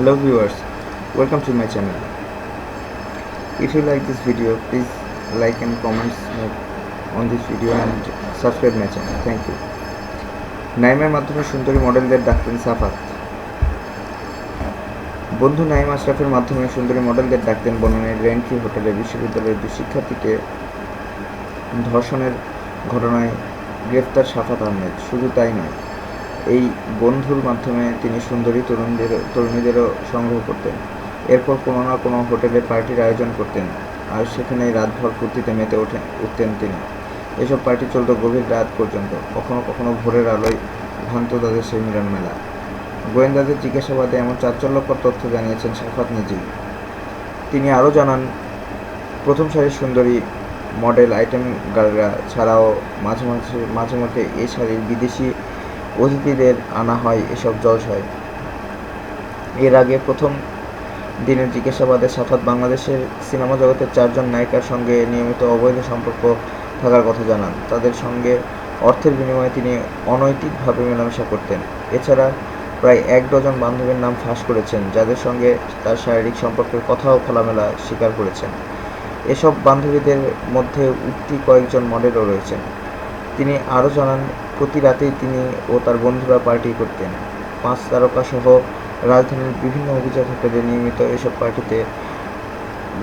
Hello viewers, welcome to my channel. If you like this video, please like and comments on this video and subscribe my channel. Thank you. নাইমের মাধ্যমে সুন্দরী মডেলদের ডাকতেন সাফাত। বন্ধু নাইম আশরাফের মাধ্যমে সুন্দরী মডেলদের ডাকতেন বনানীর re-entry হোটেলে বিশ্ববিদ্যালয়ের দুই শিক্ষার্থীকে ধর্ষণের ঘটনায় গ্রেফতার সাফাত আহমেদ। শুধু তাই নয়, এই বন্ধুর মাধ্যমে তিনি সুন্দরী তরুণীদেরও সংগ্রহ করতেন। এরপর কোনো না কোনো হোটেলে পার্টির আয়োজন করতেন, আর সেখানেই রাতভর ফুর্তিতে মেতে উঠতেন তিনি। এসব পার্টি চলত গভীর রাত পর্যন্ত, কখনো কখনো ভোরের আলোয় ভাঙত তাদের সেই মিলন মেলা। গোয়েন্দাদের জিজ্ঞাসাবাদে এমন চাঞ্চল্যকর তথ্য জানিয়েছেন সাফাত নিজেই। তিনি আরও জানান, প্রথম সারির সুন্দরী মডেল আইটেম গার্লরা ছাড়াও মাঝে মধ্যে এই সারির বিদেশি অতিথিদের আনা হয় এসব জলসায়। এর আগে প্রথম দিনের জিজ্ঞাসাবাদে সাফাত বাংলাদেশের সিনেমা জগতের 4 জন নায়িকার সঙ্গে নিয়মিত অবৈধ সম্পর্ক থাকার কথা জানান। তাদের সঙ্গে অর্থের বিনিময়ে তিনি অনৈতিকভাবে মেলামেশা করতেন। এছাড়া প্রায় 1 ডজন বান্ধবীর নাম ফাঁস করেছেন, যাদের সঙ্গে তার শারীরিক সম্পর্কের কথাও খোলামেলা স্বীকার করেছেন। এসব বান্ধবীদের মধ্যে উঠতি কয়েকজন মডেলও রয়েছেন। তিনি আরও জানান, প্রতি রাতেই তিনি ও তার বন্ধুরা পার্টি করতেন। 5 তারকাসহ রাজধানীর বিভিন্ন অভিজাত হোটেলে নিয়মিত এসব পার্টিতে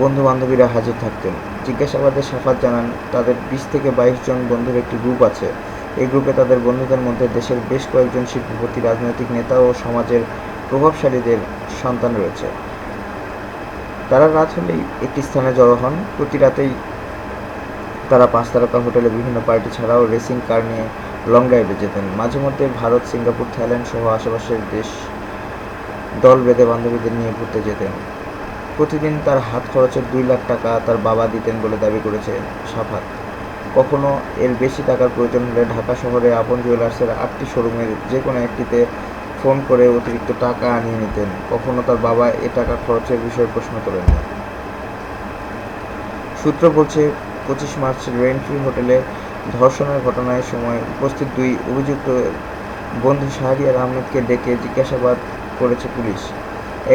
বন্ধু-বান্ধবীরা হাজির থাকতেন। জিজ্ঞাসাবাদে সাফাত জানান, তাদের 20 থেকে 22 জন বন্ধুর একটি গ্রুপ আছে। এই গ্রুপে তাদের বন্ধুদের মধ্যে দেশের বেশ কয়েকজন শিল্পপতি, রাজনৈতিক নেতা ও সমাজের প্রভাবশালীদের সন্তান রয়েছে। তারা রাত হলেই একটি স্থানে জড়ো হন। প্রতি রাতেই তারা 5 তারকা হোটেলে বিভিন্ন পার্টি ছাড়াও রেসিং কার নিয়ে লং ড্রাইভে যেতেন। মাঝে মধ্যে ভারত, সিঙ্গাপুর, থাইল্যান্ড সহ আশেপাশের দেশ দল বেঁধে বান্ধবীদের নিয়ে ঘুরতে যেতেন। প্রতিদিন তার হাত খরচের 2 লাখ টাকা তার বাবা দিতেন বলে দাবি করেছে সাফাত। কখনো এর বেশি টাকার প্রয়োজন হলে ঢাকা শহরে আপন জুয়েলার্সের 8টি শোরুমের যে কোনো একটিতে ফোন করে অতিরিক্ত টাকা আনিয়ে নিতেন। কখনো তার বাবা এ টাকা খরচের বিষয়ে প্রশ্ন তোলেননি। সূত্র বলছে, 25 মার্চ রেন্ট্রি হোটেলে ধর্ষণের ঘটনায় সময় উপস্থিত 2 অভিযুক্ত বন্ধু শাহরিয়ার আহমেদকে ডেকে জিজ্ঞাসাবাদ করেছে পুলিশ।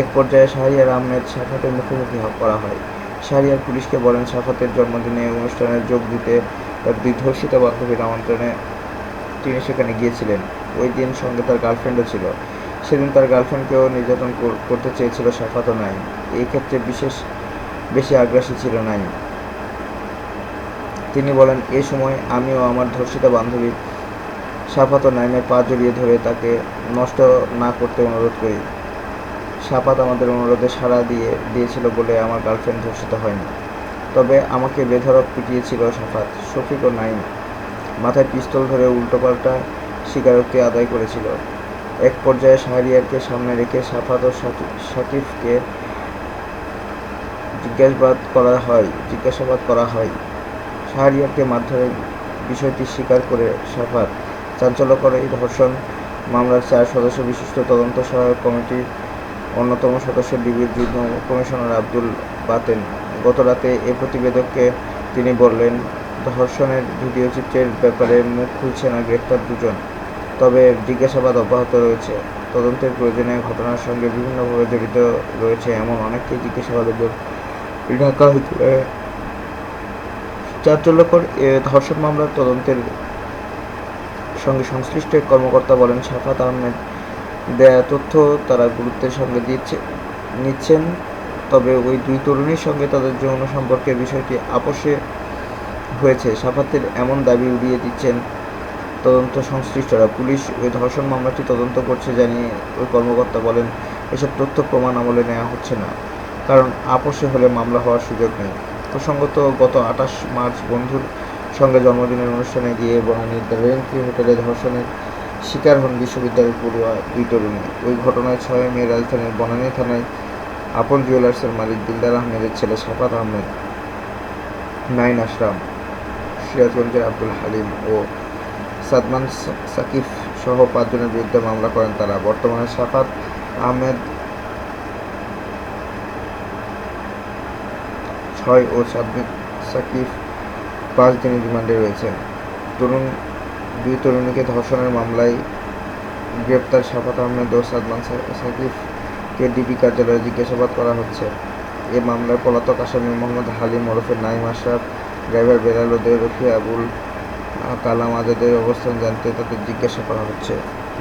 এক পর্যায়ে শাহরিয়ার আহমেদ সাফাতের মুখোমুখি করা হয়। শাহরিয়ার পুলিশকে বলেন, সাফাতের জন্মদিনে অনুষ্ঠানে যোগ দিতে তার 2 ধর্ষিতা বান্ধবীর আমন্ত্রণে তিনি সেখানে গিয়েছিলেন। ওই দিন সঙ্গে তার গার্লফ্রেন্ডও ছিল। সেদিন তার গার্লফ্রেন্ডকেও নির্যাতন করতে চেয়েছিল সাফাতও নাইম। এই ক্ষেত্রে বেশি আগ্রাসী ছিল নাইম। তিনি বলেন, এ সময় আমি ও আমার ধর্ষিতা বান্ধবী সাফাত ও নাইমের পা জড়িয়ে ধরে তাকে নষ্ট না করতে অনুরোধ করি। সাফাত আমাদের অনুরোধে সাড়া দিয়েছিল বলে আমার গার্লফ্রেন্ড ধর্ষিত হয়নি। তবে আমাকে বেধড়ক পিটিয়েছিল সাফাত, শফিক ও নাইম। মাথায় পিস্তল ধরে উল্টোপাল্টা স্বীকারোক্তি আদায় করেছিল। এক পর্যায়ে শাহরিয়ারকে সামনে রেখে সাফাত ও শাকিফকে জিজ্ঞাসাবাদ করা হয়। শাহরিয়ারকে মারধরের বিষয়টি স্বীকার করে সাফাত। চাঞ্চল্যকর এই ধর্ষণ মামলার 4 সদস্য বিশিষ্ট তদন্ত সহায়ক কমিটির অন্যতম সদস্য ডিবির যুগ্ম কমিশনার আব্দুল বাতেন গত রাতে এ প্রতিবেদককে তিনি বললেন, ধর্ষণের ভিডিওচিত্রের ব্যাপারে মুখ খুলছে না গ্রেপ্তার 2 জন। তবে জিজ্ঞাসাবাদ অব্যাহত রয়েছে। তদন্তের প্রয়োজনে ঘটনার সঙ্গে বিভিন্নভাবে জড়িত রয়েছে এমন অনেককেই জিজ্ঞাসাবাদের জন্য ঢাকা হতে পারে। চাঞ্চল্যকর ধর্ষণ মামলার তদন্তের সঙ্গে সংশ্লিষ্ট এক কর্মকর্তা বলেন, সাফাত আহমেদ দেয়া তথ্য তারা গুরুত্বের সঙ্গে নিচ্ছেন। তবে ওই 2 তরুণীর সঙ্গে তাদের যৌন সম্পর্কের বিষয়টি আপোষে হয়েছে সাফাতের এমন দাবি উড়িয়ে দিচ্ছেন তদন্ত সংশ্লিষ্টরা। পুলিশ ওই ধর্ষণ মামলাটি তদন্ত করছে জানিয়ে ওই কর্মকর্তা বলেন, এসব তথ্য প্রমাণ আমলে নেওয়া হচ্ছে না, কারণ আপোষে হলে মামলা হওয়ার সুযোগ নেই। প্রসঙ্গত, গত 28 মার্চ বন্ধুর সঙ্গে জন্মদিনের অনুষ্ঠানে গিয়ে বনানীর রেন্ট্রি হোটেলে ধর্ষণের শিকার হন বিশ্ববিদ্যালয়ের পড়ুয়া 2 তরুণী। ওই ঘটনায় 6 মে রাজধানীর বনানী থানায় আপন জুয়েলার্সের মালিক দিলদার আহমেদের ছেলে সাফাত আহমেদ, নাইন আশরাম, সিরাজগঞ্জের আব্দুল হালিম ও সাদমান সাকিফ সহ 5 জনের বিরুদ্ধে মামলা করেন তারা। বর্তমানে সাফাত আহমেদ 6 ও সাদমান সাকিফ 5 দিনের রিমান্ডে রয়েছেন। 2 তরুণীকে ধর্ষণের মামলায় গ্রেপ্তার সাফাত আহমেদ ও সাদমান সাকিফকে তাদেরকে ডিবি কার্যালয়ে জিজ্ঞাসাবাদ করা হচ্ছে। এ মামলার পলাতক আসামি মোহাম্মদ হালিম ওরফে নাইম আশরাফ, ড্রাইভার বেলাল ওদের রফি আবুল কালাম আজাদের অবস্থান জানতে তাদের জিজ্ঞাসা করা হচ্ছে।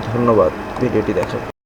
ধন্যবাদ ভিডিওটি দেখার।